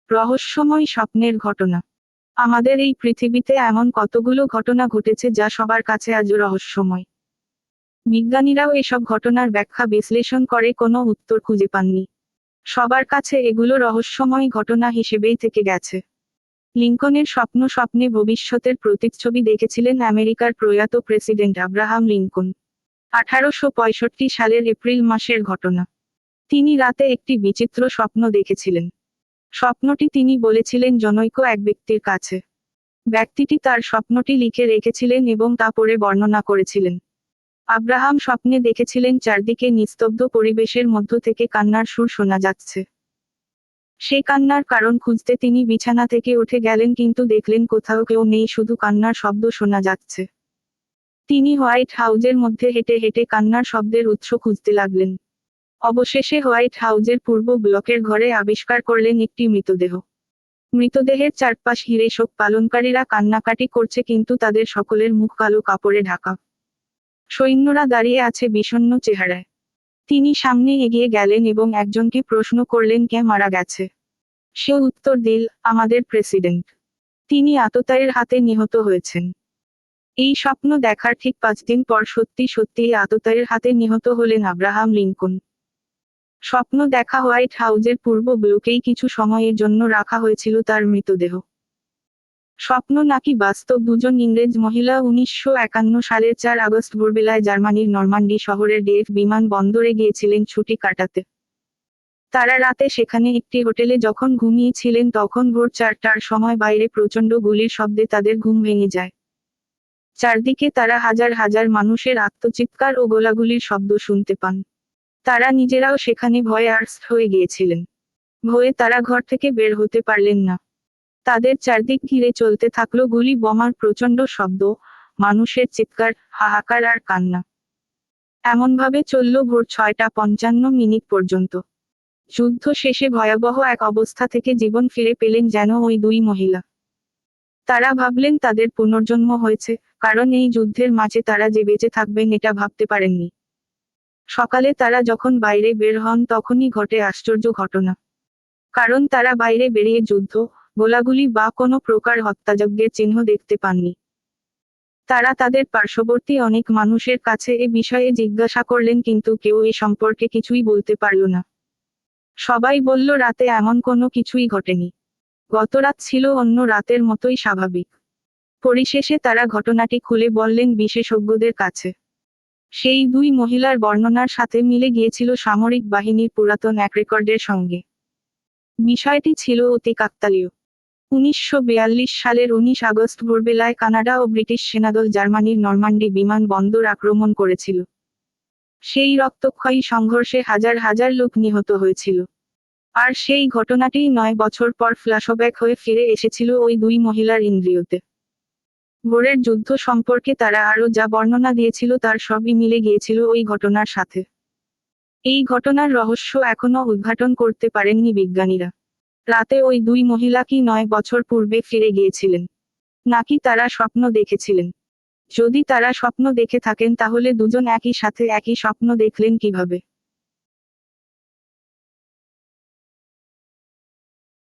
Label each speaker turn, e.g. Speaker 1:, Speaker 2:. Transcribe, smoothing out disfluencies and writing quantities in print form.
Speaker 1: রহস্যময় স্বপ্নের ঘটনা। আমাদের এই পৃথিবীতে এমন কতগুলো ঘটনা ঘটেছে যা সবার কাছে আজও রহস্যময়। বিজ্ঞানীরাও এসব ঘটনার ব্যাখ্যা বিশ্লেষণ করে কোনো উত্তর খুঁজে পাননি। সবার কাছে এগুলো রহস্যময় ঘটনা হিসেবেই থেকে গেছে। লিঙ্কনের স্বপ্নে ভবিষ্যতের প্রতিচ্ছবি দেখেছিলেন আমেরিকার প্রয়াত প্রেসিডেন্ট আব্রাহাম লিঙ্কন। 1865 সালের এপ্রিল মাসের ঘটনা। তিনি রাতে একটি বিচিত্র স্বপ্ন দেখেছিলেন। স্বপ্নটি তিনি বলেছিলেন জনৈক এক ব্যক্তির কাছে। ব্যক্তিটি তার স্বপ্নটি লিখে রেখেছিলেন এবং তা পড়ে বর্ণনা করেছিলেন। আব্রাহাম স্বপ্নে দেখেছিলেন চারদিকে নিস্তব্ধ পরিবেশের মধ্য থেকে কান্নার সুর শোনা যাচ্ছে। সেই কান্নার কারণ খুঁজতে তিনি বিছানা থেকে উঠে গেলেন, কিন্তু দেখলেন কোথাও কেউ নেই, শুধু কান্নার শব্দ শোনা যাচ্ছে। তিনি হোয়াইট হাউজের মধ্যে হেঁটে হেঁটে কান্নার শব্দের উৎস খুঁজতে লাগলেন। অবশেষে হোয়াইট হাউজের পূর্ব ব্লকের ঘরে আবিষ্কার করলেন একটি মৃতদেহ। মৃতদেহের চারপাশ ঘিরে শোক পালনকারীরা কান্নাকাটি করছে, কিন্তু তাদের সকলের মুখ কালো কাপড়ে ঢাকা। সৈন্যরা দাঁড়িয়ে আছে বিষণ্ণ চেহারায়। তিনি সামনে এগিয়ে গেলেন এবং একজনকে প্রশ্ন করলেন, কে মারা গেছে? সে উত্তর দিল, আমাদের প্রেসিডেন্ট। তিনি আততায়ীর হাতে নিহত হয়েছেন। এই স্বপ্ন দেখার ঠিক 5 দিন পর সত্যি সত্যিই আততায়ীর হাতে নিহত হলেন আব্রাহাম লিঙ্কন। স্বপ্ন দেখা হোয়াইট হাউজের পূর্ব ব্লকেই কিছু সময়ের জন্য রাখা হয়েছিল তার মৃতদেহ। স্বপ্ন নাকি বাস্তব? দুজন ইংরেজ মহিলা 1951 সালের 4 আগস্ট ভোরবেলায় জার্মানির নরমান্ডি শহরের ডেফ বিমান বন্দরে গিয়েছিলেন ছুটি কাটাতে। তারা রাতে সেখানে একটি হোটেলে যখন ঘুমিয়েছিলেন তখন ভোর 4টার সময় বাইরে প্রচণ্ড গুলির শব্দে তাদের ঘুম ভেঙে যায়। চারদিকে তারা হাজার হাজার মানুষের আর্তচিৎকার ও গোলাগুলির শব্দ শুনতে পান। তারা নিজেরাও সেখানে ভয়ে আর্স্ট হয়ে গিয়েছিলেন। ভয়ে তারা ঘর থেকে বের হতে পারলেন না। তাদের চারদিক ঘিরে চলতে থাকলো গুলি, বোমার প্রচণ্ড শব্দ, মানুষের চিৎকার, হাহাকার আর কান্না। এমনভাবে চলল ভোর 6টা 55 পর্যন্ত। যুদ্ধ শেষে ভয়াবহ এক অবস্থা থেকে জীবন ফিরে পেলেন যেন ওই 2 মহিলা। তারা ভাবলেন তাদের পুনর্জন্ম হয়েছে, কারণ এই যুদ্ধের মাঝে তারা যে বেঁচে থাকবেন এটা ভাবতে পারেননি। সকালে তারা যখন বাইরে বের হন তখনই ঘটে আশ্চর্য ঘটনা। কারণ তারা বাইরে বেরিয়ে যুদ্ধ, গোলাগুলি বা কোনো প্রকার হত্যাযজ্ঞের চিহ্ন দেখতে পাননি। তারা তাদের পার্শ্ববর্তী অনেক মানুষের কাছে এ বিষয়ে জিজ্ঞাসা করলেন, কিন্তু কেউ এ সম্পর্কে কিছুই বলতে পারল না। সবাই বলল রাতে এমন কোনো কিছুই ঘটেনি। গতরাত ছিল অন্য রাতের মতোই স্বাভাবিক। পরিশেষে তারা ঘটনাটি খুলে বললেন বিশেষজ্ঞদের কাছে। সেই 2 মহিলার বর্ণনার সাথে মিলে গিয়েছিল সামরিক বাহিনীর পুরাতন এক রেকর্ডের সঙ্গে। বিষয়টি ছিল অতি কাকতালীয়। 1942 সালের 19 আগস্ট ভোরবেলায় কানাডা ও ব্রিটিশ সেনাদল জার্মানির নরমান্ডি বিমান বন্দর আক্রমণ করেছিল। সেই রক্তক্ষয়ী সংঘর্ষে হাজার হাজার লোক নিহত হয়েছিল। আর সেই ঘটনাটিই 9 বছর পর ফ্ল্যাশব্যাক হয়ে ফিরে এসেছিল ওই 2 মহিলার ইন্দ্রিয়তে। ভোরের যুদ্ধ সম্পর্কে তারা আরও যা বর্ণনা দিয়েছিল তার সবই মিলে গিয়েছিল ওই ঘটনার সাথে। এই ঘটনার রহস্য এখনো উদ্ঘাটন করতে পারেননি বিজ্ঞানীরা। রাতে ওই 2 মহিলা কি 9 বছর পূর্বে ফিরে গিয়েছিলেন? নাকি তারা স্বপ্ন দেখেছিলেন? যদি তারা স্বপ্ন দেখে থাকেন তাহলে দুজন একই সাথে একই স্বপ্ন দেখলেন কিভাবে?